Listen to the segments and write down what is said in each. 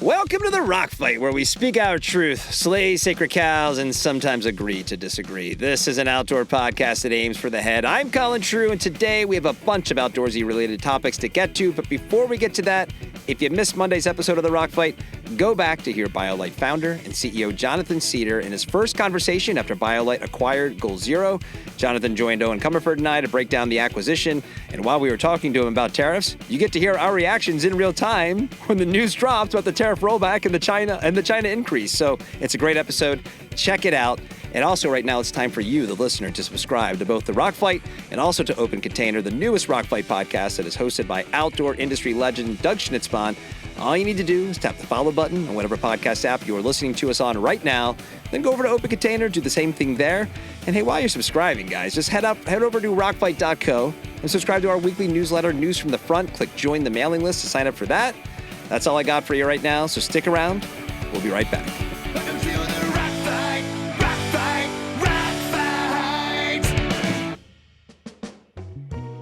Welcome to the Rock Fight, where we speak our truth, slay sacred cows, and sometimes agree to disagree. This is an outdoor podcast that aims for the head. I'm Colin True, and today we have a bunch of outdoorsy-related topics to get to. But before we get to that, if you missed Monday's episode of the Rock Fight, go back to hear BioLite founder and CEO Jonathan Cedar in his first conversation after BioLite acquired Goal Zero. Jonathan joined Eoin Comerford and I to break down the acquisition, and while we were talking to him about tariffs, you get to hear our reactions in real time when the news drops about the tariff rollback and the China increase. So it's a great episode. Check it out. And also right now it's time for you, the listener, to subscribe to both the Rock Fight and also to Open Container, the newest Rock Fight podcast that is hosted by outdoor industry legend Doug Schnitzbahn. All you need to do is tap the follow button on whatever podcast app you are listening to us on right now. Then go over to Open Container, do the same thing there. And hey, while you're subscribing, guys, just head over to rockfight.co and subscribe to our weekly newsletter, News from the Front. Click join the mailing list to sign up for that. That's all I got for you right now, so stick around. We'll be right back. Welcome to the Rock Fight, Rock Fight, Rock Fight.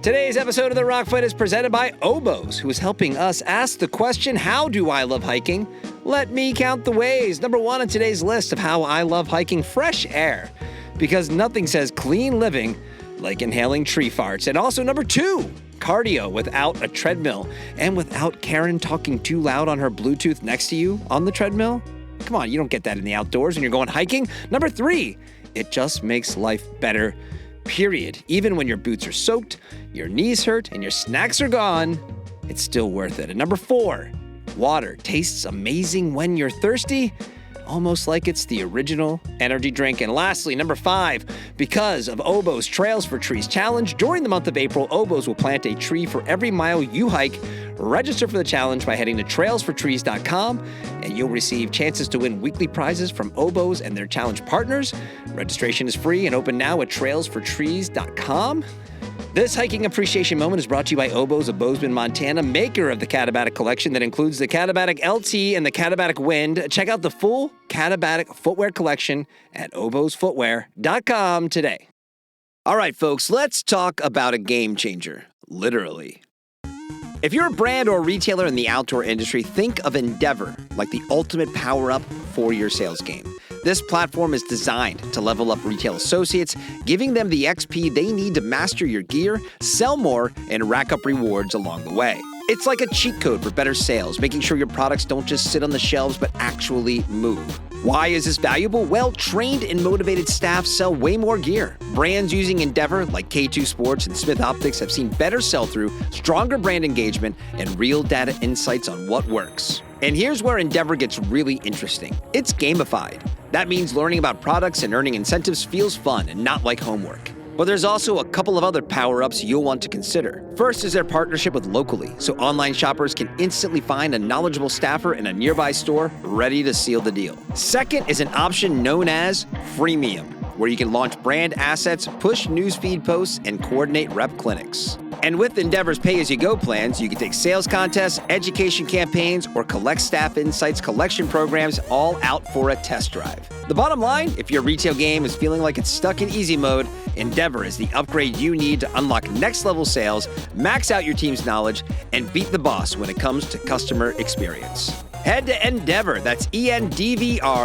Today's episode of The Rock Fight is presented by Oboz, who is helping us ask the question, how do I love hiking? Let me count the ways. Number one on today's list of how I love hiking, fresh air. Because nothing says clean living like inhaling tree farts. And also number two, cardio without a treadmill and without Karen talking too loud on her Bluetooth next to you on the treadmill. Come on, you don't get that in the outdoors when you're going hiking. Number three, it just makes life better, period. Even when your boots are soaked, your knees hurt, and your snacks are gone, it's still worth it. And number four, water tastes amazing when you're thirsty, almost like it's the original energy drink. And lastly, number five, because of Oboz Trails for Trees Challenge, during the month of April, Oboz will plant a tree for every mile you hike. Register for the challenge by heading to trailsfortrees.com, and you'll receive chances to win weekly prizes from Oboz and their challenge partners. Registration is free and open now at trailsfortrees.com. This hiking appreciation moment is brought to you by Oboz of Bozeman, Montana, maker of the Katabatic collection that includes the Katabatic LT and the Katabatic Wind. Check out the full Katabatic footwear collection at obozfootwear.com today. All right, folks, let's talk about a game changer, literally. If you're a brand or retailer in the outdoor industry, think of Endeavor like the ultimate power-up for your sales game. This platform is designed to level up retail associates, giving them the XP they need to master your gear, sell more, and rack up rewards along the way. It's like a cheat code for better sales, making sure your products don't just sit on the shelves but actually move. Why is this valuable? Well, trained and motivated staff sell way more gear. Brands using Endeavor, like K2 Sports and Smith Optics, have seen better sell-through, stronger brand engagement, and real data insights on what works. And here's where Endeavor gets really interesting. It's gamified. That means learning about products and earning incentives feels fun and not like homework. But there's also a couple of other power-ups you'll want to consider. First is their partnership with Locally, so online shoppers can instantly find a knowledgeable staffer in a nearby store ready to seal the deal. Second is an option known as Freemium, where you can launch brand assets, push newsfeed posts, and coordinate rep clinics. And with Endeavor's pay-as-you-go plans, you can take sales contests, education campaigns, or collect staff insights collection programs all out for a test drive. The bottom line, if your retail game is feeling like it's stuck in easy mode, Endeavor is the upgrade you need to unlock next-level sales, max out your team's knowledge, and beat the boss when it comes to customer experience. Head to Endeavor, that's ENDVR.io,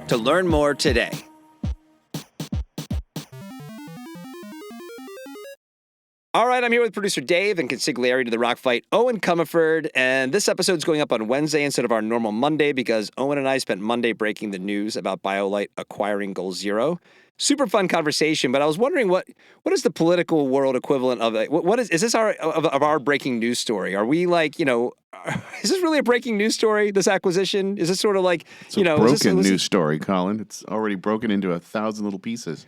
to learn more today. All right, I'm here with producer Dave and consigliere to the Rock Fight, Eoin Comerford, and this episode's going up on Wednesday instead of our normal Monday because Eoin and I spent Monday breaking the news about BioLite acquiring Goal Zero. Super fun conversation, but I was wondering what is the political world equivalent of it? What is this our breaking news story? Are we like, is this really a breaking news story, this acquisition? Is this sort of like, it's a broken news story, Colin? It's already broken into 1,000 little pieces.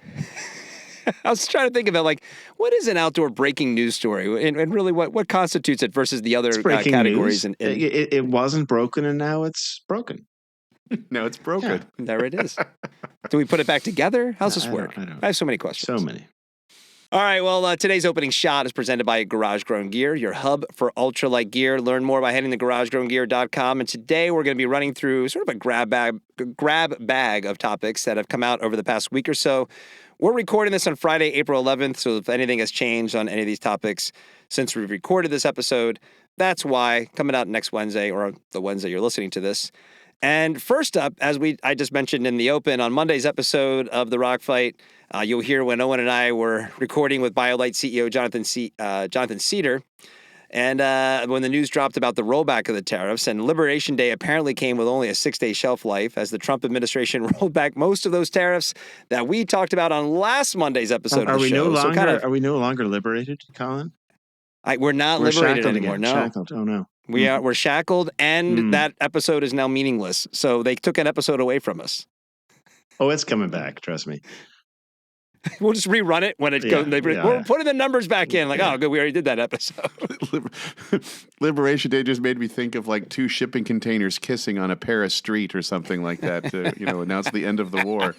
I was trying to think about, like, what is an outdoor breaking news story, and really what constitutes it versus the other categories? It wasn't broken, and now it's broken. No, it's broken. Yeah, there it is. Do we put it back together? How's this work? I have so many questions. So many. All right, well, today's opening shot is presented by Garage Grown Gear, your hub for ultralight gear. Learn more by heading to garagegrowngear.com. And today we're going to be running through sort of a grab bag of topics that have come out over the past week or so. We're recording this on Friday, April 11th, so if anything has changed on any of these topics since we've recorded this episode, That's why, coming out next Wednesday, or the Wednesday you're listening to this. And first up, as I just mentioned in the open, on Monday's episode of The Rock Fight, you'll hear when Eoin and I were recording with BioLite CEO Jonathan Cedar, and when the news dropped about the rollback of the tariffs, and Liberation Day apparently came with only a 6-day shelf life as the Trump administration rolled back most of those tariffs that we talked about on last Monday's episode of the show. Are we no longer liberated, Colin? We're not liberated anymore. Again. No, shackled. Oh no, we're shackled, and that episode is now meaningless. So they took an episode away from us. Oh, it's coming back. Trust me. We'll just rerun it when it goes. We're putting the numbers back in. Oh, good. We already did that episode. Liberation Day just made me think of like 2 shipping containers kissing on a Paris street or something like that to, announce the end of the war.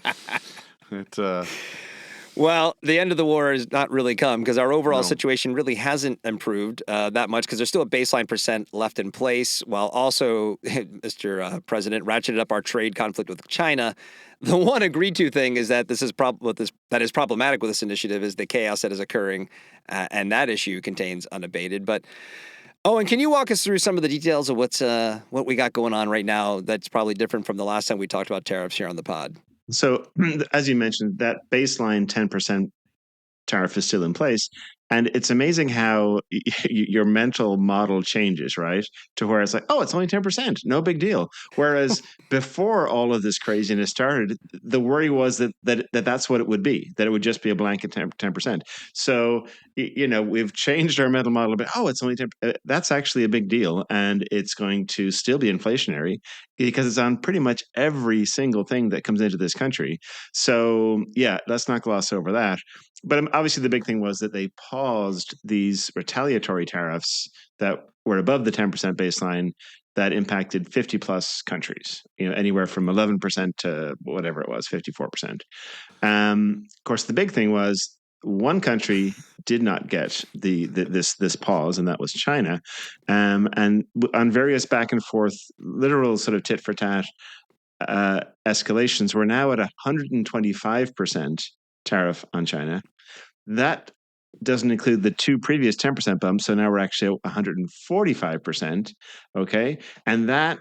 Well, the end of the war has not really come because our overall situation really hasn't improved that much because there's still a baseline percent left in place, while also, Mr. President, ratcheted up our trade conflict with China. The one agreed to thing is that that is problematic with this initiative is the chaos that is occurring, and that issue contains unabated. But Eoin, can you walk us through some of the details of what we got going on right now that's probably different from the last time we talked about tariffs here on the pod? So, as you mentioned, that baseline 10% tariff is still in place. And it's amazing how your mental model changes, right? To where it's like, oh, it's only 10%, no big deal. Whereas before all of this craziness started, the worry was that's what it would be, that it would just be a blanket 10%. So, we've changed our mental model a bit. Oh, it's only 10%. That's actually a big deal. And it's going to still be inflationary because it's on pretty much every single thing that comes into this country. So, yeah, let's not gloss over that. But obviously, the big thing was that they paused these retaliatory tariffs that were above the 10% baseline that impacted 50 plus countries, anywhere from 11% to whatever it was, 54%. Of course, the big thing was one country did not get this pause, and that was China. And on various back and forth, literal sort of tit for tat escalations, we're now at 125% tariff on China. That doesn't include the 2 previous 10% bumps, so now we're actually at 145%. Okay, and that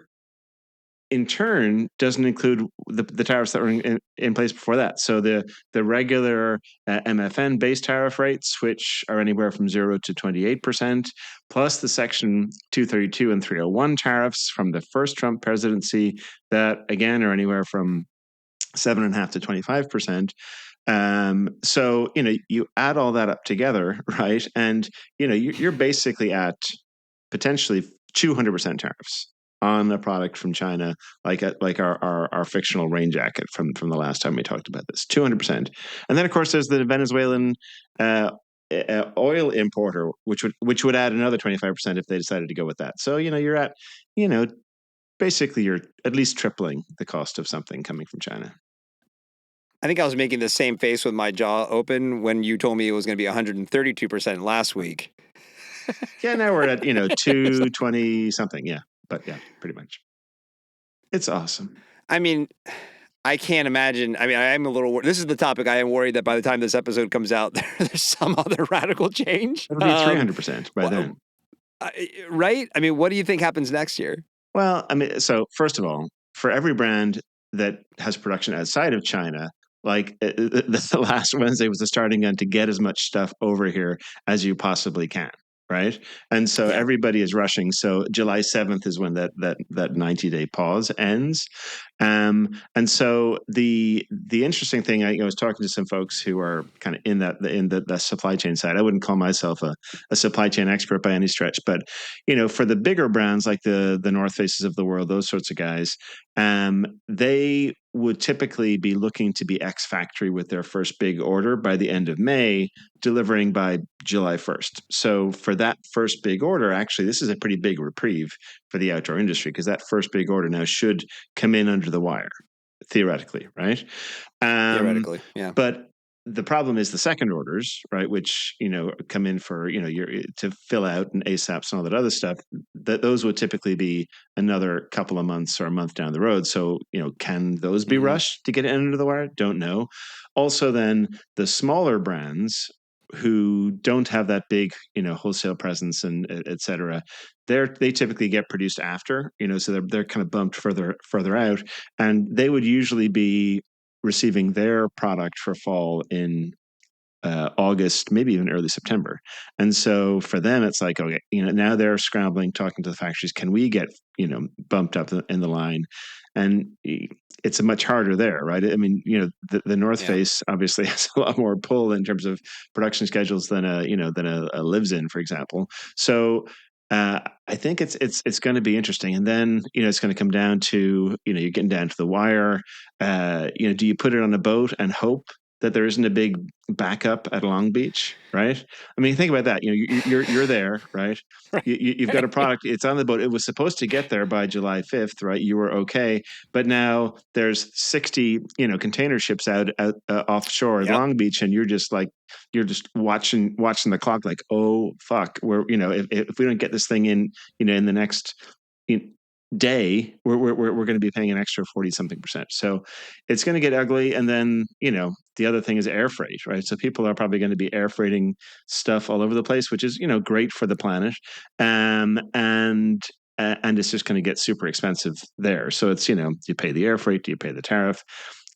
in turn doesn't include the tariffs that were in place before that. So the regular MFN base tariff rates, which are anywhere from 0 to 28%, plus the Section 232 and 301 tariffs from the first Trump presidency that again are anywhere from 7.5% to 25%. So, you add all that up together, right? And, you're basically at potentially 200% tariffs on a product from China, like our fictional rain jacket from the last time we talked about this, 200%. And then, of course, there's the Venezuelan oil importer, which would add another 25% if they decided to go with that. So, you're at, basically you're at least tripling the cost of something coming from China. I think I was making the same face with my jaw open when you told me it was going to be 132% last week. Yeah, now we're at, 220 something. Yeah. But yeah, pretty much. It's awesome. I mean, I can't imagine. I mean, I am a little, this is the topic. I am worried that by the time this episode comes out, there's some other radical change. It'll be 300% by then. Right? I mean, what do you think happens next year? Well, I mean, so first of all, for every brand that has production outside of China, like the last Wednesday was the starting gun to get as much stuff over here as you possibly can, right? And so everybody is rushing. So July 7th is when that 90-day pause ends. And so the interesting thing, I was talking to some folks who are kind of in the supply chain side. I wouldn't call myself a supply chain expert by any stretch, but for the bigger brands like the North Faces of the world, those sorts of guys, they would typically be looking to be X factory with their first big order by the end of May, delivering by July 1st. So for that first big order, actually, this is a pretty big reprieve for the outdoor industry because that first big order now should come in under the wire, theoretically, right? Theoretically, yeah. But the problem is the second orders, right, which come in for to fill out and ASAPs and all that other stuff. That those would typically be another couple of months or a month down the road. So can those be rushed to get it under the wire? Don't know. Also, then the smaller brands who don't have that big, wholesale presence and et cetera, they typically get produced after, so they're kind of bumped further out, and they would usually be receiving their product for fall in August, maybe even early September. And so for them, it's like, okay, now they're scrambling, talking to the factories. Can we get, bumped up in the line? And it's much harder there, right? I mean, the North Face obviously has a lot more pull in terms of production schedules than a lives in, for example. So I think it's going to be interesting. And then, it's going to come down to, you're getting down to the wire. Do you put it on a boat and hope that there isn't a big backup at Long Beach, right? I mean, think about that. You're there, right? You've got a product. It's on the boat. It was supposed to get there by July 5th, right? You were okay, but now there's 60, container ships out offshore at Long Beach, and you're just watching the clock, like, oh fuck, if we don't get this thing in the next day, we're going to be paying an extra 40 something percent. So it's going to get ugly. And then, the other thing is air freight, right? So people are probably going to be air freighting stuff all over the place, which is, great for the planet. And it's just going to get super expensive there. So it's, you pay the air freight, do you pay the tariff?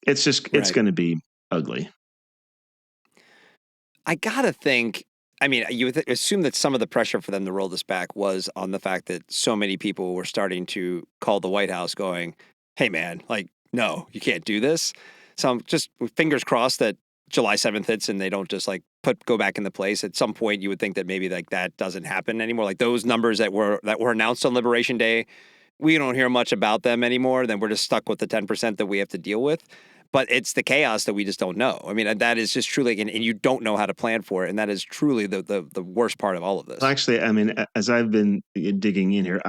It's just, it's going to be ugly. I gotta think, I mean, you would assume that some of the pressure for them to roll this back was on the fact that so many people were starting to call the White House going, hey man, no, you can't do this. So I'm just fingers crossed that July 7th hits and they don't just go back into place. At some point you would think that maybe that doesn't happen anymore. Like those numbers that were announced on Liberation Day, we don't hear much about them anymore. Then we're just stuck with the 10% that we have to deal with. But it's the chaos that we just don't know. I mean, that is just truly, and you don't know how to plan for it. And that is truly the worst part of all of this. Well, actually, I mean, as I've been digging in here,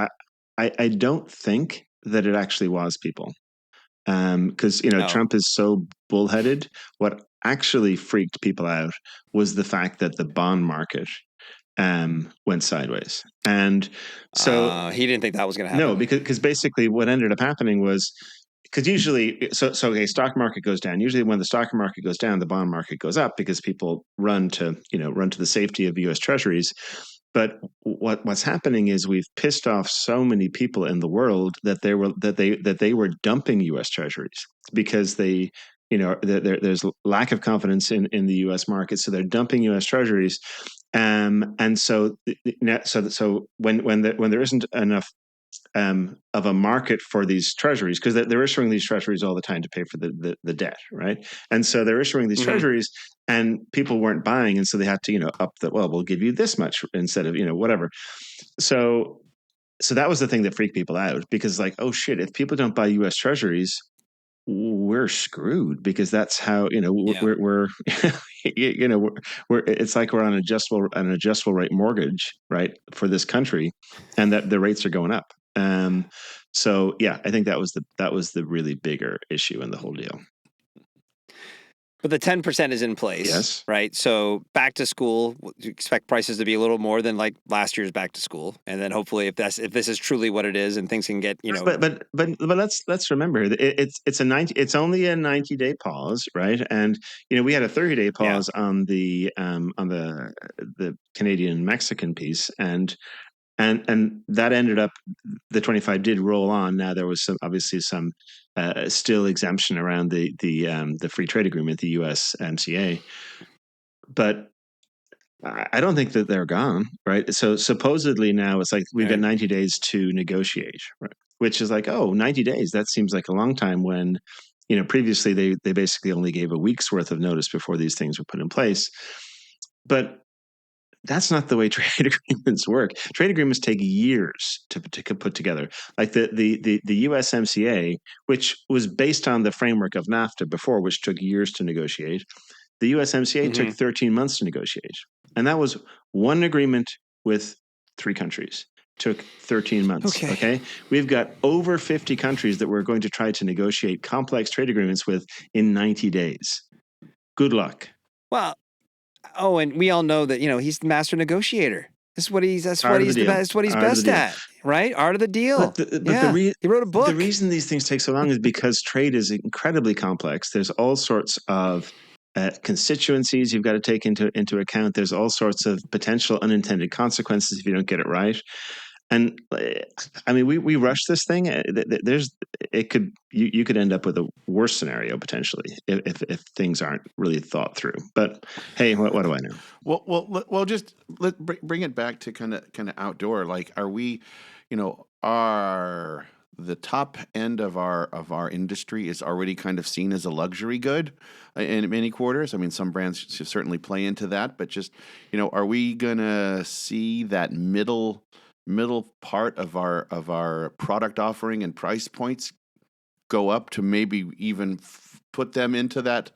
I don't think that it actually was people. Because, Trump is so bullheaded. What actually freaked people out was the fact that the bond market went sideways. And so he didn't think that was going to happen. No, because basically what ended up happening was, because usually, okay, stock market goes down. Usually when the stock market goes down, the bond market goes up because people run to the safety of U.S. Treasuries. But what's happening is we've pissed off so many people in the world that they were dumping U.S. Treasuries because there's lack of confidence in the U.S. market, so they're dumping U.S. Treasuries, and so when there isn't enough of a market for these treasuries, because they're issuing these treasuries all the time to pay for the debt, right? And so they're issuing these treasuries, and people weren't buying, and so they had to up we'll give you this much instead of whatever. So that was the thing that freaked people out, because oh shit, if people don't buy U.S. treasuries, we're screwed, because that's how we're it's like we're on an adjustable rate mortgage, right, for this country, and that the rates are going up. So yeah, I think that was the really bigger issue in the whole deal. But the 10% is in place, yes, right? So back to school, you expect prices to be a little more than last year's back to school, and then hopefully, if this is truly what it is, and things can get But let's remember it's only a 90-day pause, right? And we had a 30-day pause on the Canadian Mexican piece, and that ended up, the 25 did roll on. Now there was obviously some still exemption around the free trade agreement, the USMCA, but I don't think that they're gone, right? So supposedly now it's we've got 90 days to negotiate, right? Which is 90 days. That seems like a long time when, previously they basically only gave a week's worth of notice before these things were put in place. But that's not the way trade agreements work. Trade agreements take years to put together. Like the USMCA, which was based on the framework of NAFTA before, which took years to negotiate. The USMCA took 13 months to negotiate. And that was one agreement with 3 countries. Took 13 months. Okay. We've got over 50 countries that we're going to try to negotiate complex trade agreements with in 90 days. Good luck. Well, and we all know that, he's the master negotiator. That's what he's best at, right? Art of the deal. He wrote a book. The reason these things take so long is because trade is incredibly complex. There's all sorts of constituencies you've got to take into account. There's all sorts of potential unintended consequences if you don't get it right. And I mean, we rush this thing. You could end up with a worse scenario potentially if things aren't really thought through. But hey, what do I know? Well, just bring it back to kind of outdoor. Like, are we, are the top end of our industry is already kind of seen as a luxury good in many quarters. I mean, some brands should certainly play into that, but just, are we gonna see that middle part of our product offering and price points go up to maybe even put them into that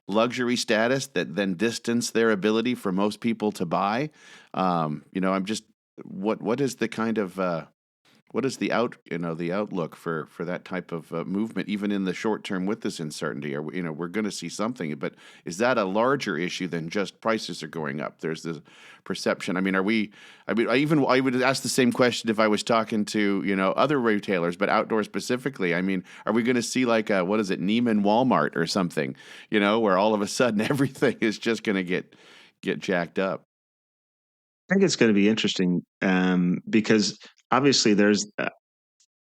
luxury status that then distance their ability for most people to buy? I'm just, what is the kind of what is the outlook for that type of movement, even in the short term with this uncertainty? We're going to see something, but is that a larger issue than just prices are going up? There's this perception. I would ask the same question if I was talking to, other retailers, but outdoor specifically. I mean, are we going to see like Neiman Walmart or something, where all of a sudden everything is just going to get jacked up? I think it's going to be interesting because obviously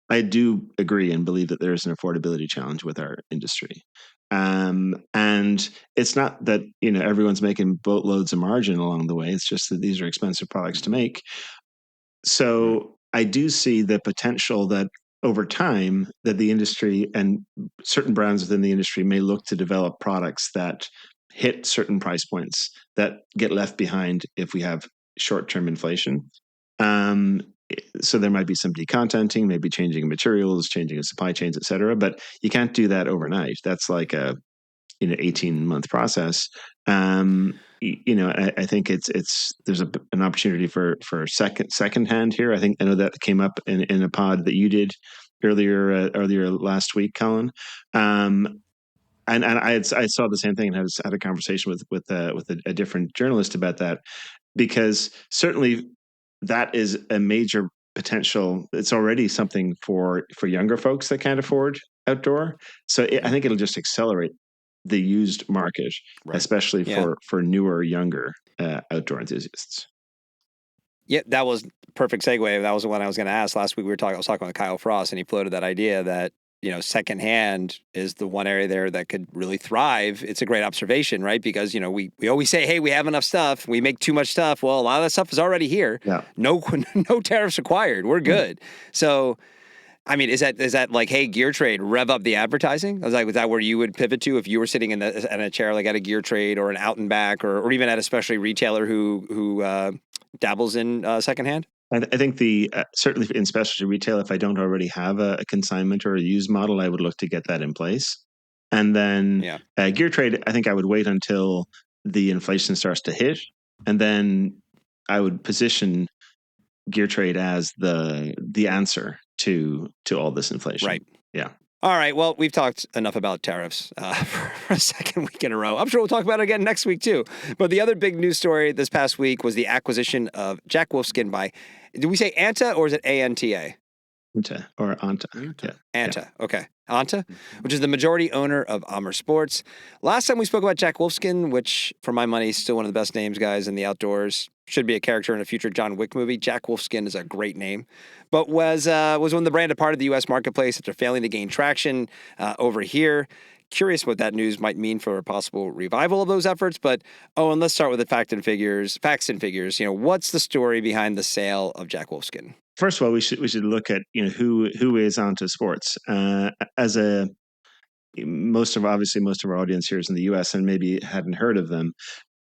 I do agree and believe that there is an affordability challenge with our industry. And it's not that, everyone's making boatloads of margin along the way. It's just that these are expensive products to make. So I do see the potential that over time that the industry and certain brands within the industry may look to develop products that hit certain price points that get left behind if we have short-term inflation. So there might be some decontenting, maybe changing materials, changing of supply chains, et cetera. But you can't do that overnight. That's like a 18-month process. I think there's an opportunity for secondhand here. I know that came up in a pod that you did earlier last week, Colin. And I saw the same thing and had a conversation with a different journalist about that, because certainly that is a major potential. It's already something for younger folks that can't afford outdoor. So I think it'll just accelerate the used market, right, especially for newer, younger outdoor enthusiasts. Yeah, that was perfect segue. That was the one I was going to ask. Last week I was talking with Kyle Frost, and he floated that idea that secondhand is the one area there that could really thrive. It's a great observation, right? Because, we always say, hey, we have enough stuff. We make too much stuff. Well, a lot of that stuff is already here. Yeah. No tariffs required. We're good. Yeah. So, I mean, is that like, hey, Gear Trade, rev up the advertising? I was like, was that where you would pivot to if you were sitting in a chair like at a Gear Trade or an Out and Back or even at a specialty retailer who dabbles in secondhand? I think certainly in specialty retail, if I don't already have a consignment or a used model, I would look to get that in place. And then Gear Trade, I think I would wait until the inflation starts to hit, and then I would position Gear Trade as the answer to all this inflation. Right. Yeah. All right. Well, we've talked enough about tariffs for a second week in a row. I'm sure we'll talk about it again next week, too. But the other big news story this past week was the acquisition of Jack Wolfskin by, did we say ANTA or is it ANTA? ANTA or ANTA. Yeah. ANTA. Okay. ANTA, which is the majority owner of Amer Sports. Last time we spoke about Jack Wolfskin, which for my money is still one of the best names, guys, in the outdoors. Should be a character in a future John Wick movie. Jack Wolfskin is a great name, but was when the brand departed the U.S. marketplace after failing to gain traction over here. Curious what that news might mean for a possible revival of those efforts. But and let's start with the facts and figures. What's the story behind the sale of Jack Wolfskin? First of all, we should look at who is ANTA Sports most of our audience here is in the U.S. and maybe hadn't heard of them.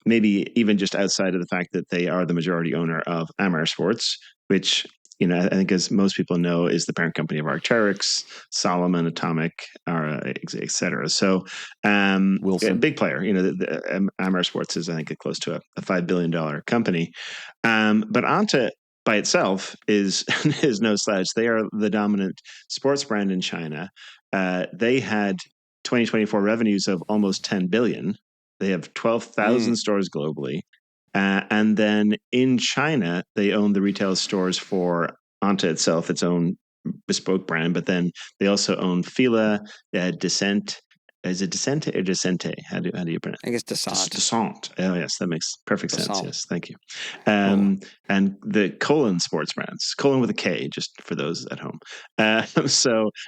Maybe even just outside of the fact that they are the majority owner of Amer Sports, which, I think as most people know, is the parent company of Tariff, Solomon, Atomic, et cetera. So Wilson, a big player. Amer Sports is, I think, close to a $5 billion company. But ANTA by itself is no slouch. They are the dominant sports brand in China. They had 2024 revenues of almost $10 billion. They have 12,000 stores globally. And then in China, they own the retail stores for ANTA itself, its own bespoke brand. But then they also own Fila, Descent, Is it Descente or Descente? How do you pronounce it? I guess Descent. Descent. Oh, yes, that makes perfect sense. Descent. Yes, thank you. And the Colin sports brands, Colin with a K, just for those at home. And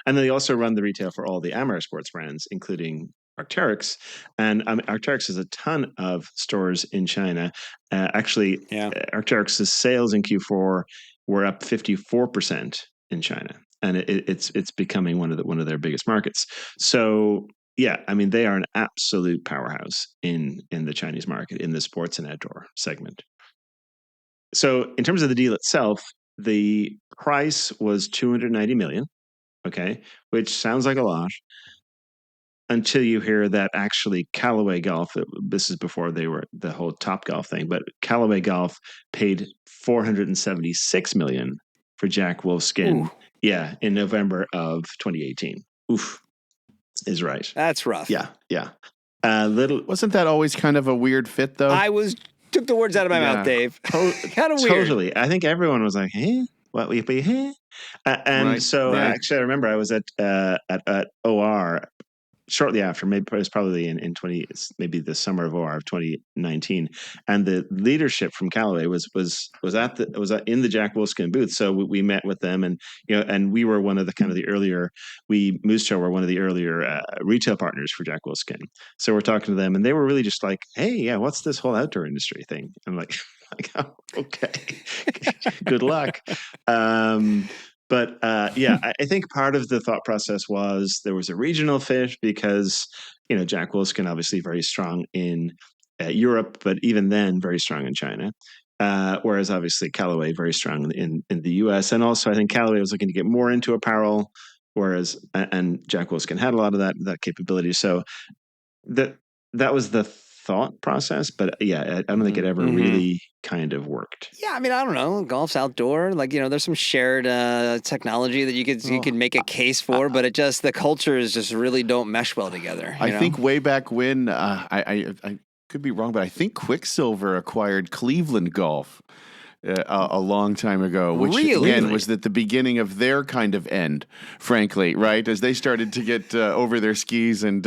then they also run the retail for all the Amer Sports brands, including Arc'teryx. And Arc'teryx has a ton of stores in China. Actually, Arc'teryx's sales in Q4 were up 54% in China, and it's becoming one of their biggest markets. So yeah, I mean, they are an absolute powerhouse in the Chinese market in the sports and outdoor segment. So in terms of the deal itself, the price was 290 million, okay, which sounds like a lot until you hear that actually Callaway Golf, this is before they were the whole Top Golf thing, but Callaway Golf paid 476 million for Jack Wolfskin, in November of 2018. Oof. Is right. That's rough. Yeah. Wasn't that always kind of a weird fit, though? Took the words out of my mouth, Dave. Kind of weird. Totally. I think everyone was like, "Hey, what we pay?" Hey, actually, I remember I was at OR shortly after, maybe it was probably in maybe the summer of OR of 2019, and the leadership from Callaway was in the Jack Wolfskin booth. So we met with them, and and we were one of the kind of the earlier Moose Show were one of the earlier retail partners for Jack Wolfskin. So we're talking to them, and they were really just like, "Hey, yeah, what's this whole outdoor industry thing?" I'm like, oh, okay, good luck. But I think part of the thought process was there was a regional fit because, Jack Wolfskin obviously very strong in Europe, but even then very strong in China. Whereas obviously Callaway very strong in the US. And also I think Callaway was looking to get more into apparel, and Jack Wolfskin had a lot of that capability. So that was the thought process, but I don't think it ever really kind of worked. Yeah, I mean, I don't know. Golf's outdoor. Like, there's some shared technology that you could make a case for, but the cultures just really don't mesh well together. I think way back when, I could be wrong, but I think Quicksilver acquired Cleveland Golf a long time ago, which again was at the beginning of their kind of end, frankly, right? As they started to get over their skis and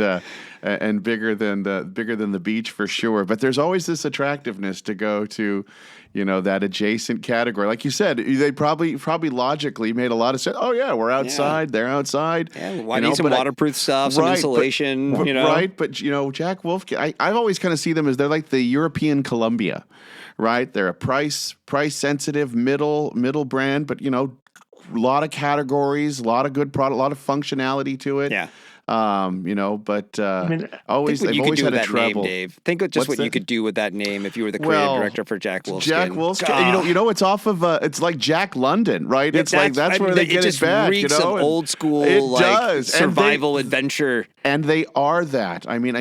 bigger than the beach for sure. But there's always this attractiveness to go to, that adjacent category. Like you said, they probably logically made a lot of sense. Oh yeah, we're outside, they're outside. Yeah, why need some waterproof stuff, some insulation, Right, but Jack Wolfskin, I've always kind of see them as they're like the European Columbia. Right, they're a price sensitive middle brand, but a lot of categories, a lot of good product, a lot of functionality to it. Yeah. But they've always had a trouble. Dave. Think of just what you could do with that name if you were the creative director for Jack Wolfskin. Jack Wolfskin, it's off of it's like Jack London, right? It's that's where they get it back. It reeks of old school, survival adventure. And they are that. I mean,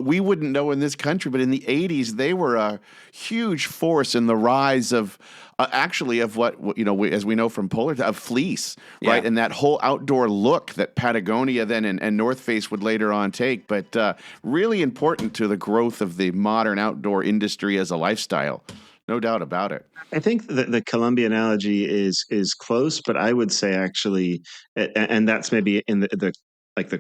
we wouldn't know in this country, but in the 80s, they were a huge force in the rise of what as we know from Polar, of fleece, right? And that whole outdoor look that Patagonia then and North Face would later on take, but really important to the growth of the modern outdoor industry as a lifestyle. No doubt about it. I think the Columbia analogy is close, but I would say actually, and that's maybe in the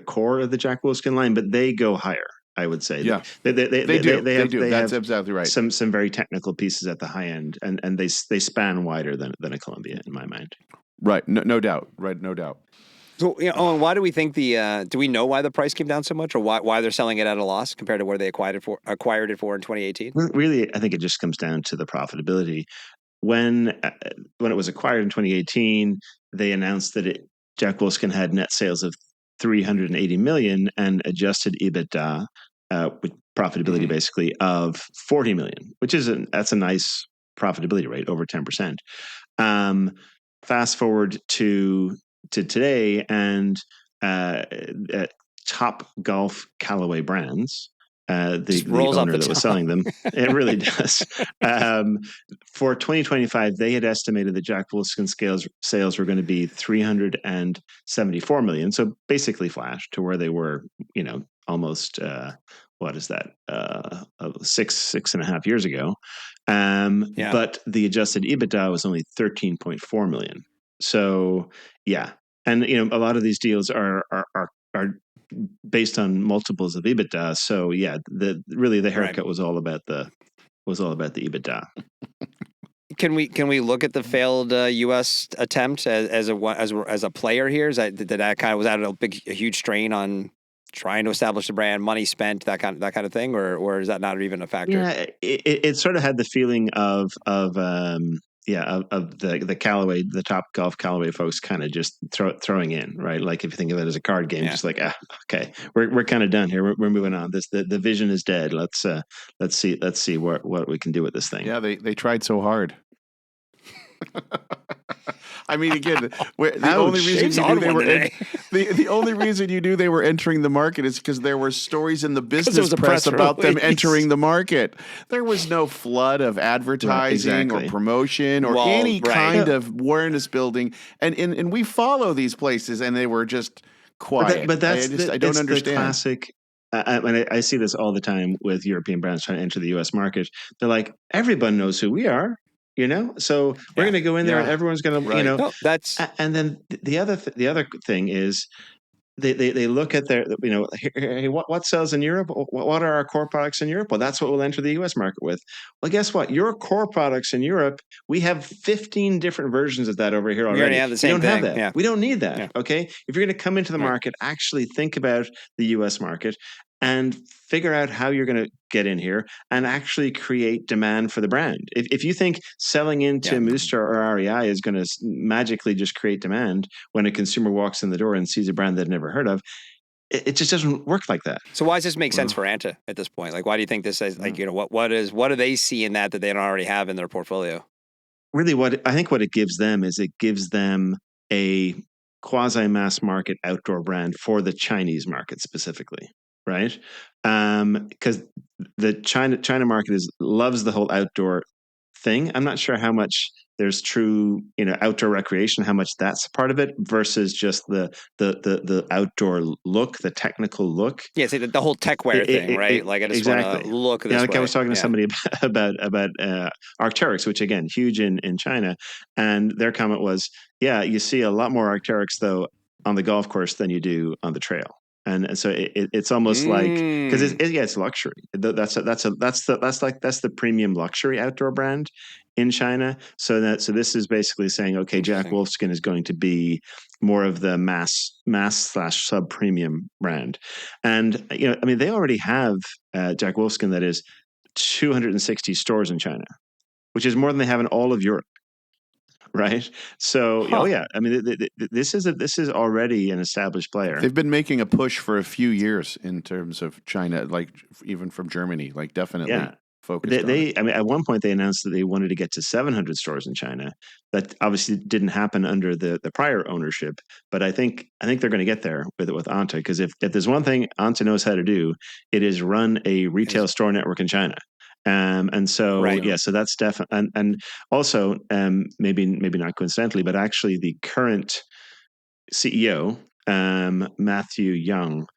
core of the Jack Wolfskin line, but they go higher. I would say, yeah, they do. That's exactly right. Some very technical pieces at the high end, and they span wider than a Columbia in my mind. Right, no doubt. Right, no doubt. So, Owen, why do we think do we know why the price came down so much, or why they're selling it at a loss compared to where they acquired it for in 2018? Really, I think it just comes down to the profitability. When it was acquired in 2018, they announced that Jack Wolfskin had net sales of 380 million and adjusted EBITDA with profitability basically of 40 million, which that's a nice profitability rate, over 10%. Fast forward to today, and Top Golf Callaway brands, the owner that was selling them, it really does. For 2025, they had estimated that Jack Wolfskin sales were going to be 374 million. So basically flash to where they were, almost, what is that? 6.5 years ago. But the adjusted EBITDA was only 13.4 million. So yeah. And, a lot of these deals are based on multiples of EBITDA. So yeah, the haircut was all about the EBITDA. Can we look at the failed U.S. attempt as a player here? Is that was that a huge strain on trying to establish the brand, money spent, that kind of thing, or is that not even a factor? Yeah, it sort of had the feeling of the Callaway, the Top Golf Callaway folks kind of just throwing in, right? Like if you think of it as a card game, just like, okay, we're kind of done here. We're moving on. The vision is dead. Let's see what we can do with this thing. Yeah, they tried so hard. I mean, again, the only reason you knew they were entering the market is because there were stories in the business press about them entering the market. There was no flood of advertising or promotion or any kind of awareness building, and we follow these places, and they were just quiet. But I don't understand. The classic. I see this all the time with European brands trying to enter the U.S. market. They're like, everyone knows who we are. So we're going to go in there and everyone's going to, that's. And then the other thing is they look at their, hey, what sells in Europe? What are our core products in Europe? Well, that's what we'll enter the U.S. market with. Well, guess what? Your core products in Europe, we have 15 different versions of that over here already. We already have the same thing. Have that. Yeah. We don't need that. Yeah. Okay. If you're going to come into the market, actually think about the U.S. market and figure out how you're going to get in here and actually create demand for the brand. If you think selling into Mooster or REI is going to magically just create demand when a consumer walks in the door and sees a brand they've never heard of, it just doesn't work like that. So why does this make sense for ANTA at this point? Like, why do you think this is like, what do they see in that they don't already have in their portfolio? Really, what it gives them is it gives them a quasi-mass market outdoor brand for the Chinese market specifically. Right, because the China market loves the whole outdoor thing. I'm not sure how much there's true, outdoor recreation, how much that's part of it versus just the outdoor look, the technical look. Yeah, see the whole tech wear thing, right? Like I just want to look this way. I was talking to somebody about Arc'teryx, which again, huge in China, and their comment was, yeah, you see a lot more Arc'teryx though on the golf course than you do on the trail. And so it's almost like because it's luxury. That's the premium luxury outdoor brand in China. So this is basically saying, okay, Jack Wolfskin is going to be more of the mass / sub premium brand, and they already have Jack Wolfskin that is 260 stores in China, which is more than they have in all of Europe. Right. So, this is already an established player. They've been making a push for a few years in terms of China, like even from Germany, like definitely focused on it. At one point they announced that they wanted to get to 700 stores in China. That obviously didn't happen under the prior ownership, but I think they're going to get there with ANTA, because if there's one thing ANTA knows how to do, it is run a retail store network in China. And so, so that's definitely, and also, maybe not coincidentally, but actually the current CEO, Matthew Young,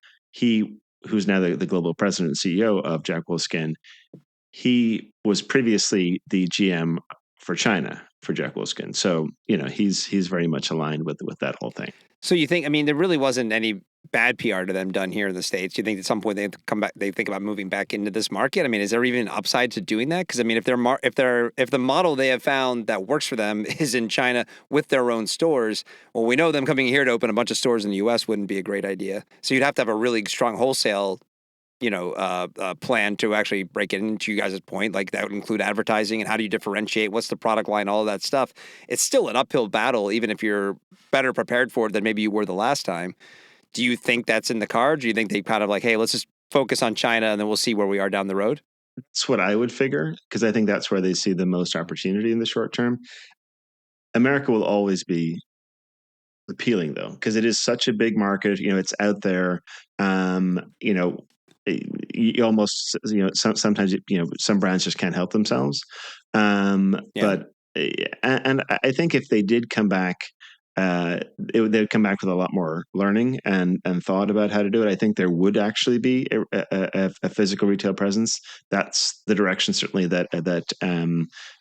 who's now the global president and CEO of Jack Wolfskin, he was previously the GM for China for Jack Wolfskin. So, he's very much aligned with that whole thing. So you think, there really wasn't any bad PR to them done here in the States? Do you think at some point they have to come back, they think about moving back into this market? Is there even an upside to doing that? Because if the model they have found that works for them is in China with their own stores, well, we know them coming here to open a bunch of stores in the U.S. wouldn't be a great idea. So you'd have to have a really strong wholesale plan to actually break it into you guys' point. Like that would include advertising and how do you differentiate? What's the product line? All of that stuff. It's still an uphill battle, even if you're better prepared for it than maybe you were the last time. Do you think that's in the cards? Do you think they kind of like, hey, let's just focus on China and then we'll see where we are down the road? That's what I would figure, because I think that's where they see the most opportunity in the short term. America will always be appealing though, because it is such a big market. It's out there. You almost, sometimes, some brands just can't help themselves. But I think if they did come back, they'd come back with a lot more learning and thought about how to do it. I think there would actually be a physical retail presence. That's the direction certainly that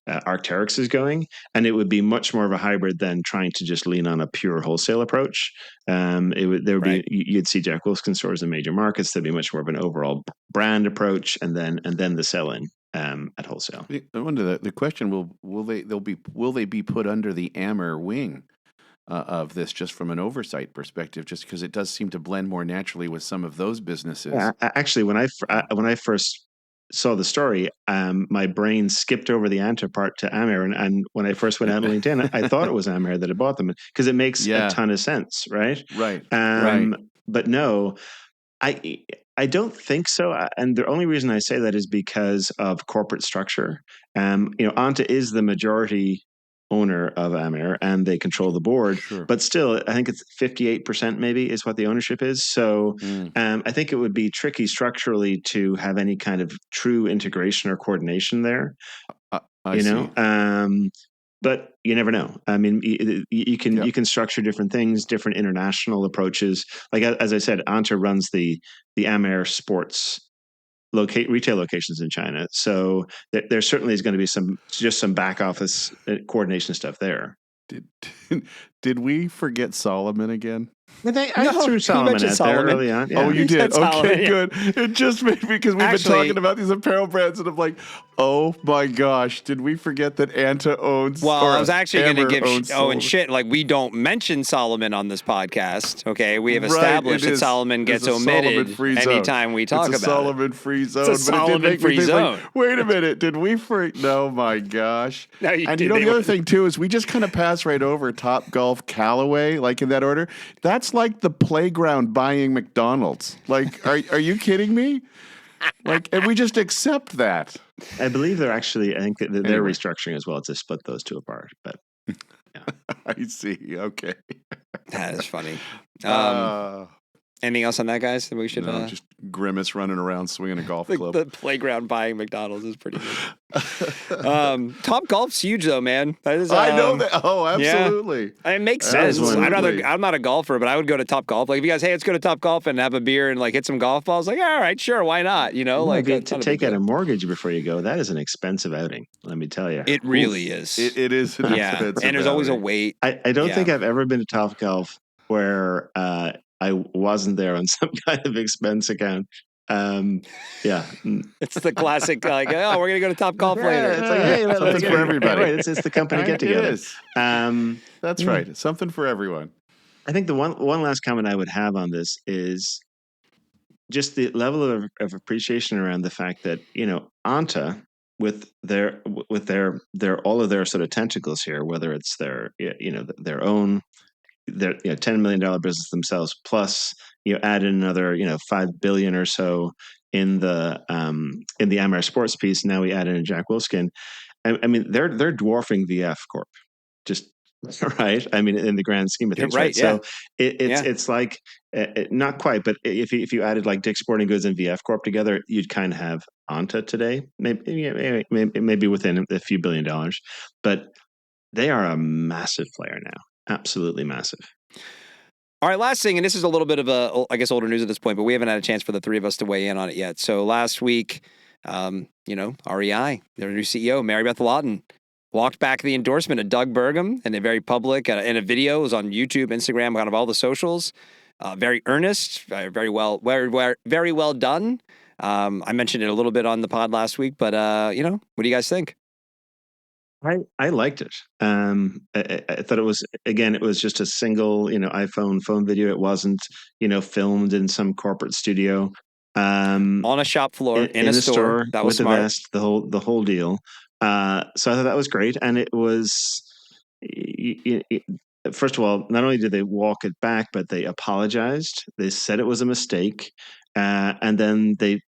Arc'teryx is going, and it would be much more of a hybrid than trying to just lean on a pure wholesale approach. You'd see Jack Wolfskin stores in major markets. There'd be much more of an overall brand approach, and then the sell-in at wholesale. I wonder the question will they be put under the Amer wing of this, just from an oversight perspective, just because it does seem to blend more naturally with some of those businesses. Actually, when I first saw the story, my brain skipped over the ANTA part to Amer, and when I first went out on LinkedIn, I thought it was Amer that had bought them, because it makes a ton of sense, right? Right. But no, I don't think so. And the only reason I say that is because of corporate structure. ANTA is the majority owner of Amer, and they control the board. Sure. But still, I think it's 58% maybe is what the ownership is. So I think it would be tricky structurally to have any kind of true integration or coordination there. I see. But you never know. I mean, you can structure different things, different international approaches. Like, as I said, ANTA runs the Amer Sports retail locations in China. So there certainly is going to be some back office coordination stuff there. Did we forget Solomon again? I threw Solomon out there early on. Yeah. Oh, you did? Okay, Solomon, good. It just made me, because we've been talking about these apparel brands, and I'm like, oh my gosh, did we forget that ANTA owns? Well, I was actually going to Amer give owns Owen shit. Like, we don't mention Solomon on this podcast. Okay, we have established that Solomon gets omitted anytime we talk about it. It's a Solomon-free zone. It's a Solomon-free zone. Like, wait a minute, did we freak? No, my gosh. No, the other thing too is we just kind of pass right over Top Golf, Callaway, like in that order. That's like the playground buying McDonald's. Like, are you kidding me? Like, and we just accept that. I believe they're actually, I think they're restructuring as well to split those two apart. But yeah. I see. Okay. That is funny. Anything else on that, guys, that we should... just Grimace running around swinging a golf club. The playground buying McDonald's is pretty good. Top Golf's huge, though, man. That is, I know that. Oh, absolutely. Yeah. It makes sense. I'm not a golfer, but I would go to Top Golf. Like, if you guys, hey, let's go to Top Golf and have a beer and, like, hit some golf balls. Like, all right, sure, why not? To take out a mortgage before you go, that is an expensive outing, let me tell you. It really is. It is an expensive and there's always a outing. wait. I don't think I've ever been to Top Golf where... I wasn't there on some kind of expense account. It's the classic, like, oh, we're going to go to Top Golf later. It's like, hey, something for everybody. Right, it's the company get together. It is. That's right. It's something for everyone. I think the one last comment I would have on this is just the level of appreciation around the fact that, ANTA, with their all of their sort of tentacles here, whether it's their own, their $10 million business themselves, plus add in another $5 billion or so in the Amer Sports piece. Now we add in a Jack Wolfskin. I mean, they're dwarfing VF Corp, just right. I mean, in the grand scheme of things, right? Yeah. So it's like not quite, but if you added like Dick's Sporting Goods and VF Corp together, you'd kind of have ANTA today, maybe within a few $1 billion, but they are a massive player now. Absolutely massive. All right, last thing, and this is a little bit of older news at this point, but we haven't had a chance for the three of us to weigh in on it yet. So last week, REI, their new CEO, Mary Beth Lawton, walked back the endorsement of Doug Burgum in a very public, in a video. It was on YouTube, Instagram, kind of all the socials. Very earnest, very well done. I mentioned it a little bit on the pod last week, but what do you guys think? I liked it. I thought it was just a single, iPhone phone video. It wasn't, filmed in some corporate studio. On a shop floor, in a store. That was with smart. The vest, the whole deal. So I thought that was great. And it was, first of all, not only did they walk it back, but they apologized. They said it was a mistake. And then they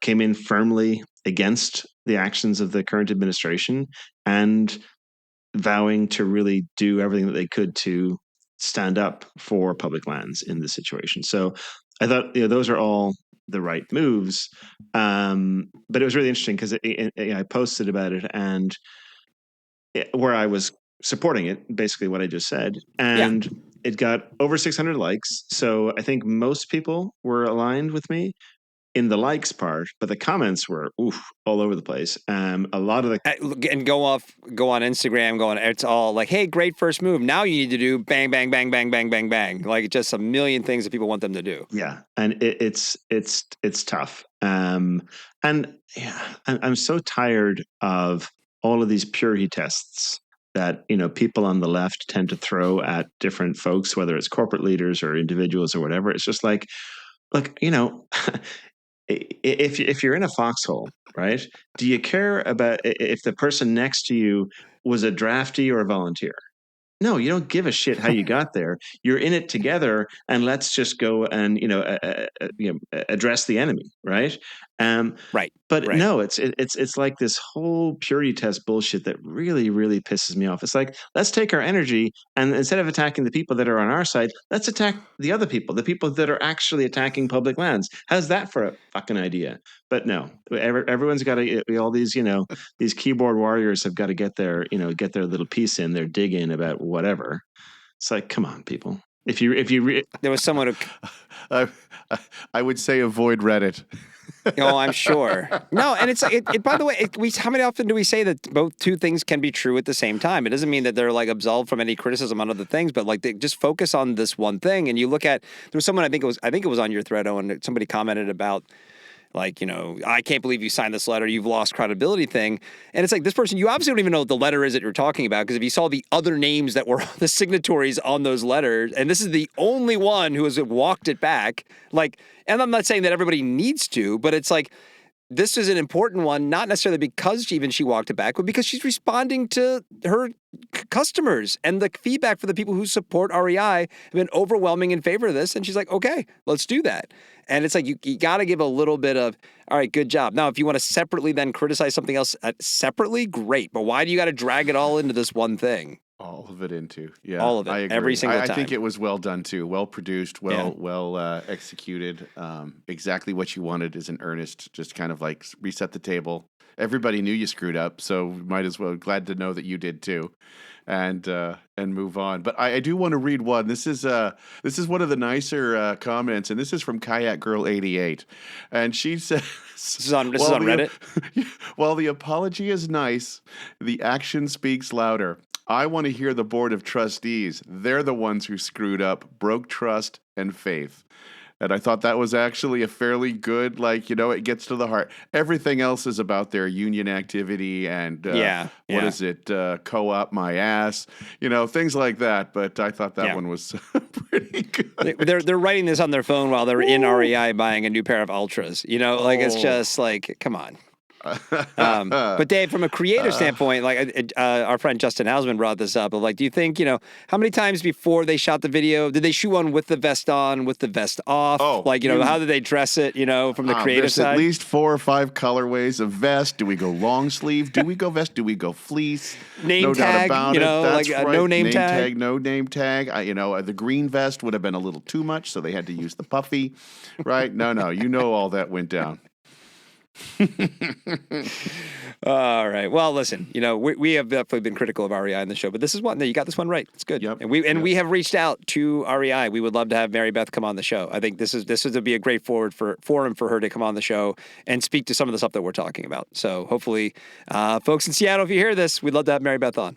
came in firmly against the actions of the current administration and vowing to really do everything that they could to stand up for public lands in this situation. So I thought those are all the right moves. But it was really interesting because I posted about it, and where I was supporting it, basically what I just said. And it got over 600 likes. So I think most people were aligned with me in the likes part, but the comments were all over the place. A lot of the and go on Instagram, it's all like, hey, great first move. Now you need to do bang, bang, bang, bang, bang, bang, bang. Like just a million things that people want them to do. Yeah. And it's tough. And yeah, I'm so tired of all of these purity tests that, people on the left tend to throw at different folks, whether it's corporate leaders or individuals or whatever. It's just like, look, if you're in a foxhole, right? Do you care about if the person next to you was a draftee or a volunteer? No, you don't give a shit how you got there. You're in it together, and let's just go and address the enemy, right? Right. But no, it's like this whole purity test bullshit that really, really pisses me off. It's like, let's take our energy and instead of attacking the people that are on our side, let's attack the other people, the people that are actually attacking public lands. How's that for a fucking idea? But no, everyone's got to, all these, these keyboard warriors have got to get their little piece in, their dig in about whatever. It's like, come on, people. There was someone who I would say avoid Reddit. Oh, I'm sure. No, and it's by the way, how many often do we say that both two things can be true at the same time? It doesn't mean that they're like absolved from any criticism on other things, but like they just focus on this one thing. And you look at, there was someone, I think it was on your thread, Eoin, somebody commented about, like, I can't believe you signed this letter, you've lost credibility thing. And it's like, this person, you obviously don't even know what the letter is that you're talking about, because if you saw the other names that were the signatories on those letters, and this is the only one who has walked it back, like, and I'm not saying that everybody needs to, but it's like, this is an important one, not necessarily because she walked it back, but because she's responding to her customers, and the feedback for the people who support REI have been overwhelming in favor of this. And she's like, okay, let's do that. And it's like, you got to give a little bit of, all right, good job. Now, if you want to separately then criticize something else separately, great. But why do you got to drag it all into this one thing? All of it into, yeah. All of it, I agree. every single time. I think it was well done too, well produced, well executed. Exactly what you wanted is an earnest, just kind of like reset the table. Everybody knew you screwed up, so might as well. Glad to know that you did too, and move on. But I do want to read one. This is one of the nicer comments, and this is from Kayak Girl 88, and she says, "This is on Reddit." While the apology is nice, the action speaks louder. I want to hear the board of trustees. They're the ones who screwed up, broke trust and faith. And I thought that was actually a fairly good, it gets to the heart. Everything else is about their union activity and what is it, co-op my ass, things like that. But I thought that one was pretty good. They're writing this on their phone while they're in REI buying a new pair of Ultras. It's just like, come on. But Dave, from a creative standpoint, our friend Justin Hausman brought this up. Of do you think, how many times before they shot the video did they shoot one with the vest on, with the vest off? How did they dress it? From the creative side. There's at least 4 or 5 colorways of vest. Do we go long sleeve? Do we go vest? Do we go fleece? Name tag, doubt about it. That's right. No name tag. No name tag. The green vest would have been a little too much, so they had to use the puffy. Right? No. All that went down. All right. Well, listen, we have definitely been critical of REI in the show, but this is one. No, you got this one right. It's good. Yep. And we have reached out to REI. We would love to have Mary Beth come on the show. I think this would be a great forum for her to come on the show and speak to some of the stuff that we're talking about. So hopefully, folks in Seattle, if you hear this, we'd love to have Mary Beth on.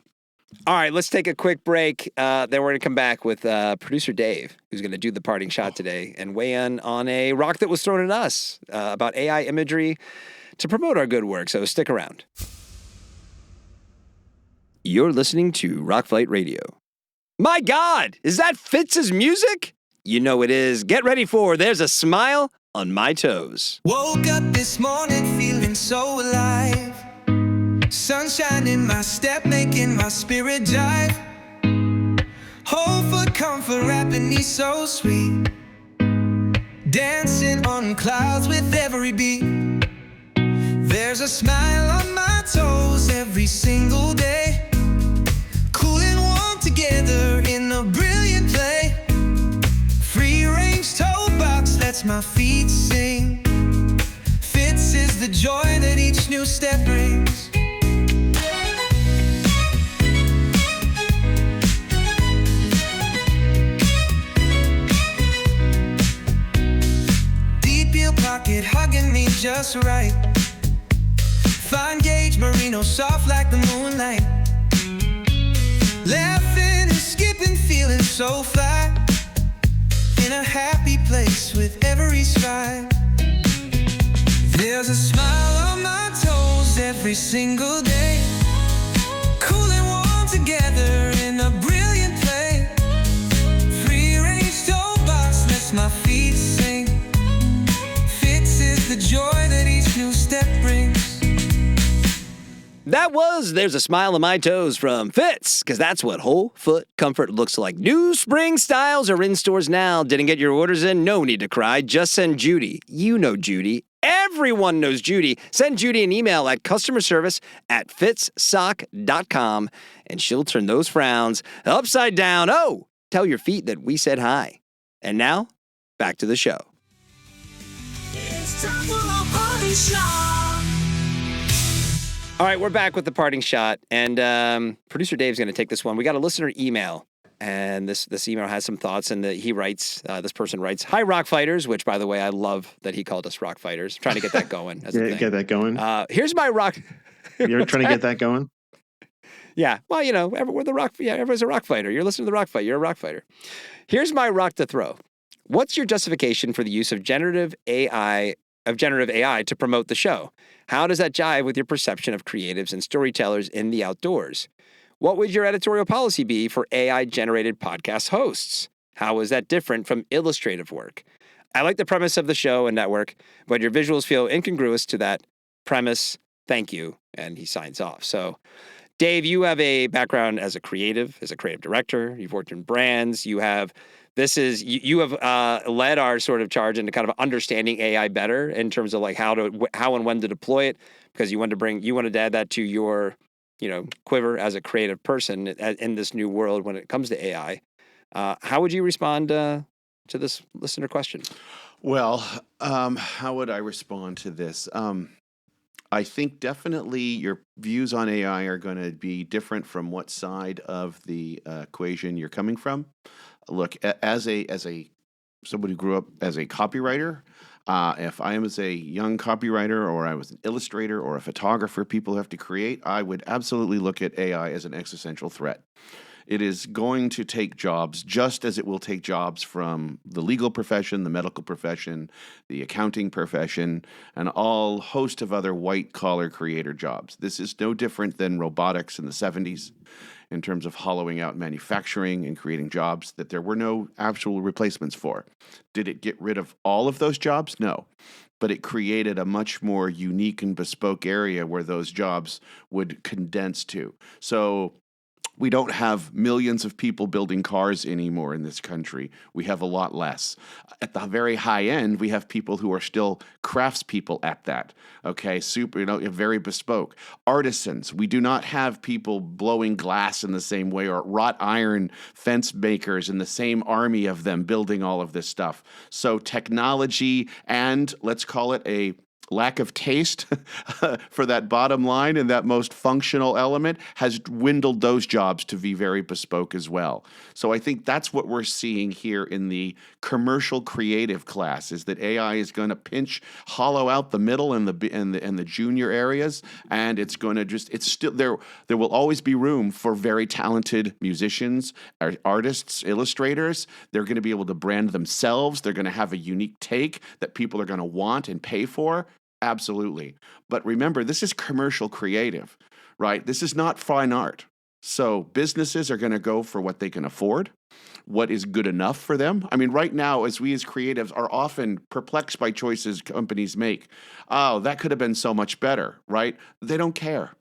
All right, let's take a quick break. Then we're going to come back with producer Dave, who's going to do the parting shot today and weigh in on a rock that was thrown at us about AI imagery to promote our good work. So stick around. You're listening to Rockfight Radio. My God, is that Fitz's music? You know it is. Get ready for There's a Smile on My Toes. Woke up this morning feeling so alive. Sunshine in my step, making my spirit jive. Whole foot comfort wrapping me so sweet. Dancing on clouds with every beat. There's a smile on my toes every single day. Cool and warm together in a brilliant play. Free range toe box lets my feet sing. Fits is the joy that each new step brings. docket, hugging me just right. Fine gauge merino, soft like the moonlight. Laughing and skipping, feeling so fly. In a happy place with every stride. There's a smile on my toes every single day. Cool and warm together in a brilliant play. Free range toe box lets my feet sing. Fits is the joy that each new step brings. That was There's a Smile on My Toes from Fitz, because that's what whole foot comfort looks like. New spring styles are in stores now. Didn't get your orders in? No need to cry. Just send Judy. You know Judy. Everyone knows Judy. Send Judy an email at customerservice@fitzsock.com, and she'll turn those frowns upside down. Oh, tell your feet that we said hi. And now, back to the show. It's time for a party shot. All right, we're back with the parting shot, and producer Dave's going to take this one. We got a listener email, and this email has some thoughts, and he writes, this person writes, "Hi, Rock Fighters," which, by the way, I love that he called us Rock Fighters. Trying to get that going. As a thing. Get that going. Here's my rock. You're trying to get that going? Yeah, well, you know, we're the rock. Yeah, everyone's a rock fighter. You're listening to the rock fight. You're a rock fighter. Here's my rock to throw. What's your justification for the use of generative AI to promote the show? How does that jive with your perception of creatives and storytellers in the outdoors? What would your editorial policy be for AI-generated podcast hosts? How is that different from illustrative work? I like the premise of the show and network, but your visuals feel incongruous to that premise. Thank you. And he signs off. So, Dave, you have a background as a creative director. You've worked in brands. You have led our sort of charge into kind of understanding AI better in terms of like how and when to deploy it, because you wanted to add that to your, quiver as a creative person in this new world when it comes to AI. How would you respond to this listener question? Well, how would I respond to this? I think definitely your views on AI are going to be different from what side of the equation you're coming from. Look, as somebody who grew up as a copywriter, if I am as a young copywriter, or I was an illustrator or a photographer, people have to create, I would absolutely look at AI as an existential threat. It is going to take jobs just as it will take jobs from the legal profession, the medical profession, the accounting profession, and all host of other white-collar creator jobs. This is no different than robotics in the 70s in terms of hollowing out manufacturing and creating jobs that there were no actual replacements for. Did it get rid of all of those jobs? No. But it created a much more unique and bespoke area where those jobs would condense to. So we don't have millions of people building cars anymore in this country. We have a lot less. At the very high end, we have people who are still craftspeople at that. Okay, very bespoke. Artisans. We do not have people blowing glass in the same way, or wrought iron fence makers in the same army of them building all of this stuff. So technology and, let's call it, a lack of taste for that bottom line and that most functional element has dwindled those jobs to be very bespoke as well. So I think that's what we're seeing here in the commercial creative class, is that AI is going to hollow out the middle and the junior areas, and it's going to it's still there. There will always be room for very talented musicians, artists, illustrators. They're going to be able to brand themselves. They're going to have a unique take that people are going to want and pay for. Absolutely. But remember, this is commercial creative, right? This is not fine art. So businesses are going to go for what they can afford, what is good enough for them. I mean, right now, as creatives are often perplexed by choices companies make. Oh, that could have been so much better, right? They don't care.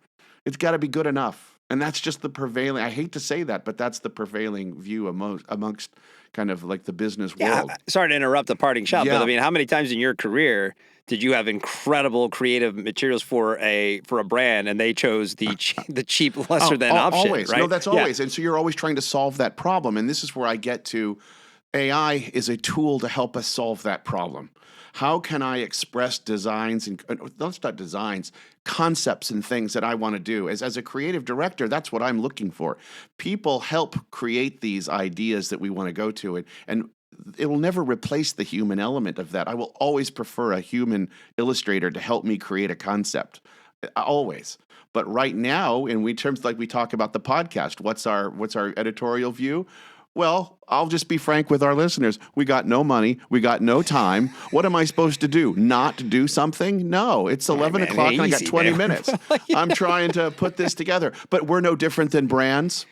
It's got to be good enough. And that's just the prevailing, I hate to say that, but that's the prevailing view amongst kind of like the business world. Sorry to interrupt the parting shot, but I mean, how many times in your career did you have incredible creative materials for a brand and they chose the cheap, lesser than option? Always. Right? No, that's always. And so you're always trying to solve that problem. And this is where I get to AI is a tool to help us solve that problem. How can I express designs and not designs, concepts and things that I want to do? As a creative director, that's what I'm looking for. People help create these ideas that we want to go to. And it will never replace the human element of that. I will always prefer a human illustrator to help me create a concept, always. But right now, in terms like we talk about the podcast, what's our editorial view? Well, I'll just be frank with our listeners. We got no money. We got no time. What am I supposed to do? Not do something? No, it's 11 o'clock and I got 20 minutes. I'm trying to put this together. But we're no different than brands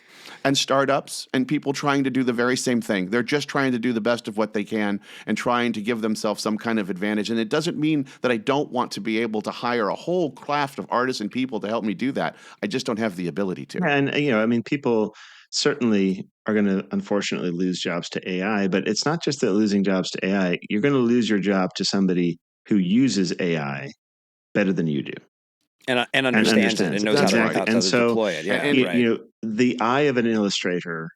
and startups and people trying to do the very same thing. They're just trying to do the best of what they can and trying to give themselves some kind of advantage. And it doesn't mean that I don't want to be able to hire a whole craft of artists and people to help me do that. I just don't have the ability to. And, I mean, people certainly are going to unfortunately lose jobs to AI, but it's not just that losing jobs to AI. You're going to lose your job to somebody who uses AI better than you do. And understands it and knows how to deploy it. Yeah, the eye of an illustrator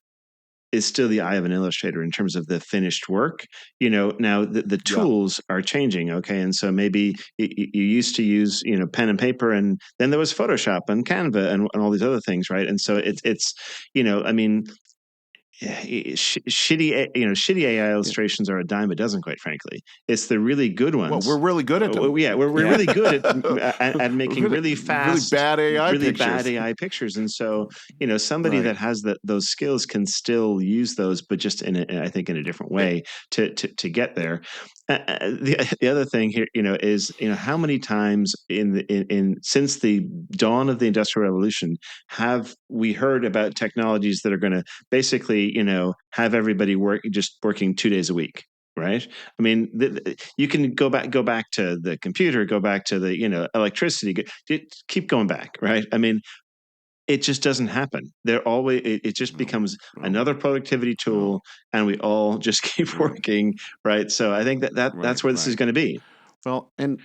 is still the eye of an illustrator in terms of the finished work. Now the tools are changing. Okay. And so maybe you used to use, pen and paper, and then there was Photoshop and Canva and all these other things. Right. And so it's I mean, shitty AI illustrations are a dime a dozen, quite frankly. It's the really good ones. Well, we're really good at them. We're really good at making really fast, really bad AI pictures. And so, somebody that has those skills can still use those, but just I think in a different way to get there. The other thing here, is how many times since the dawn of the Industrial Revolution have we heard about technologies that are going to basically have everybody working 2 days a week, right? I mean, you can go back to the computer, go back to the electricity, keep going back, right? I mean, it just doesn't happen. It just becomes another productivity tool, and we all just keep working, right? So I think that's where this is going to be. Well, and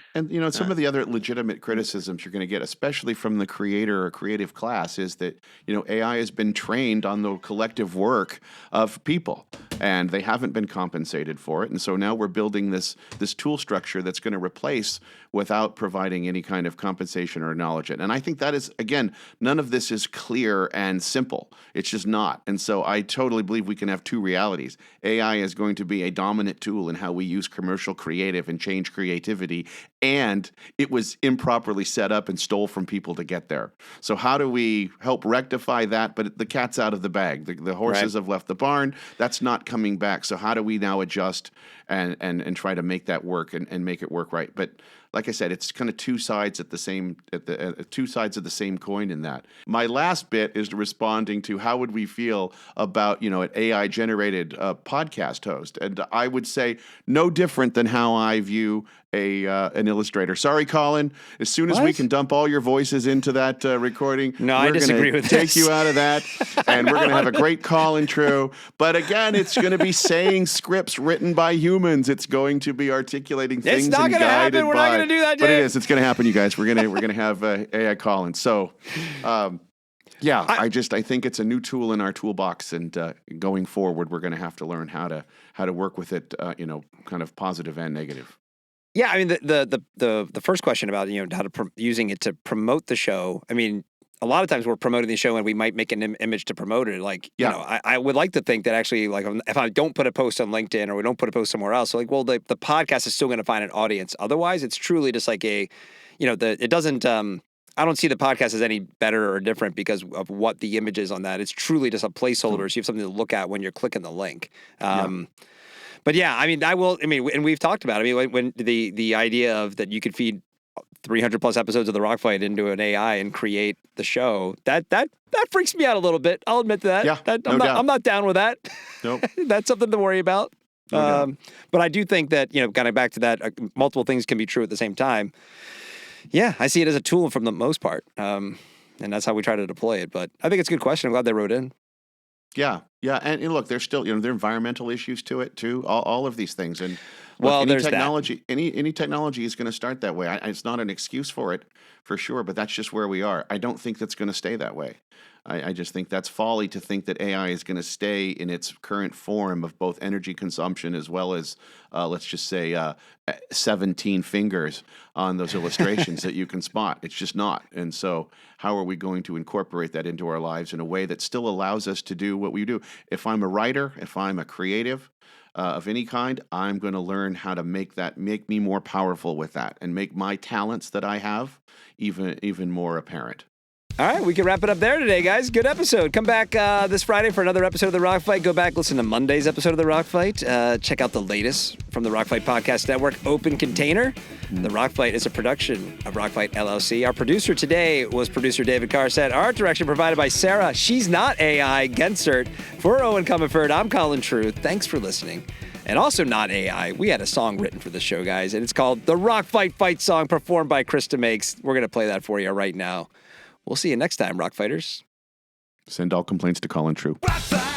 some of the other legitimate criticisms you're going to get, especially from the creator or creative class, is that AI has been trained on the collective work of people, and they haven't been compensated for it. And so now we're building this tool structure that's going to replace without providing any kind of compensation or knowledge. And I think that is, again, none of this is clear and simple. It's just not. And so I totally believe we can have two realities. AI is going to be a dominant tool in how we use commercial creative and change creativity, and it was improperly set up and stole from people to get there. So how do we help rectify that? But the cat's out of the bag. The horses have left the barn. That's not coming back. So how do we now adjust and try to make that work and make it work right? But like I said, it's kind of two sides of the same coin in that. My last bit is responding to how would we feel about an AI generated podcast host, and I would say no different than how I view an illustrator. Sorry, Colin. As soon as we can dump all your voices into that recording, I disagree with this. Take you out of that, and we're going to have a great call intro. But again, it's going to be saying scripts written by humans. It's going to be articulating things it's not and gonna guided happen. We're by. not going to do that, Jay. But it is. It's going to happen, you guys. We're going to have AI Colin. So. I think it's a new tool in our toolbox, and going forward, we're going to have to learn how to work with it, kind of positive and negative. Yeah, I mean the first question about how to using it to promote the show. I mean, a lot of times we're promoting the show and we might make an image to promote it. Like, I would like to think that actually, like, if I don't put a post on LinkedIn or we don't put a post somewhere else, so like, well, the podcast is still going to find an audience. Otherwise, it's truly just like it doesn't. I don't see the podcast as any better or different because of what the image is on that. It's truly just a placeholder, so you have something to look at when you're clicking the link. But yeah, I mean, and we've talked about it. I mean, when the idea of that you could feed 300 plus episodes of the Rock Fight into an AI and create the show, that freaks me out a little bit. I'll admit to that. Yeah, I'm not down with that. Nope. That's something to worry about. But I do think that, kind of back to that, multiple things can be true at the same time. Yeah, I see it as a tool from the most part. And that's how we try to deploy it. But I think it's a good question. I'm glad they wrote in. Yeah. And look, there's still, there are environmental issues to it too. All of these things, and there's technology. Any technology is going to start that way. It's not an excuse for it, for sure, but that's just where we are. I don't think that's going to stay that way. I just think that's folly to think that AI is going to stay in its current form of both energy consumption as well as, let's just say, 17 fingers on those illustrations that you can spot. It's just not. And so how are we going to incorporate that into our lives in a way that still allows us to do what we do? If I'm a writer, if I'm a creative, of any kind, I'm going to learn how to make me more powerful with that, and make my talents that I have even more apparent. All right, we can wrap it up there today, guys. Good episode. Come back this Friday for another episode of The Rock Fight. Go back, listen to Monday's episode of The Rock Fight. Check out the latest from the Rock Fight Podcast Network, Open Container. The Rock Fight is a production of Rock Fight LLC. Our producer today was producer David Carset. Art direction provided by Sarah. She's not AI. Gensert. For Eoin Comerford, I'm Colin Truth. Thanks for listening. And also not AI. We had a song written for the show, guys, and it's called The Rock Fight Fight Song, performed by Krista Makes. We're going to play that for you right now. We'll see you next time, Rock Fighters. Send all complaints to Colin True. Rock fight.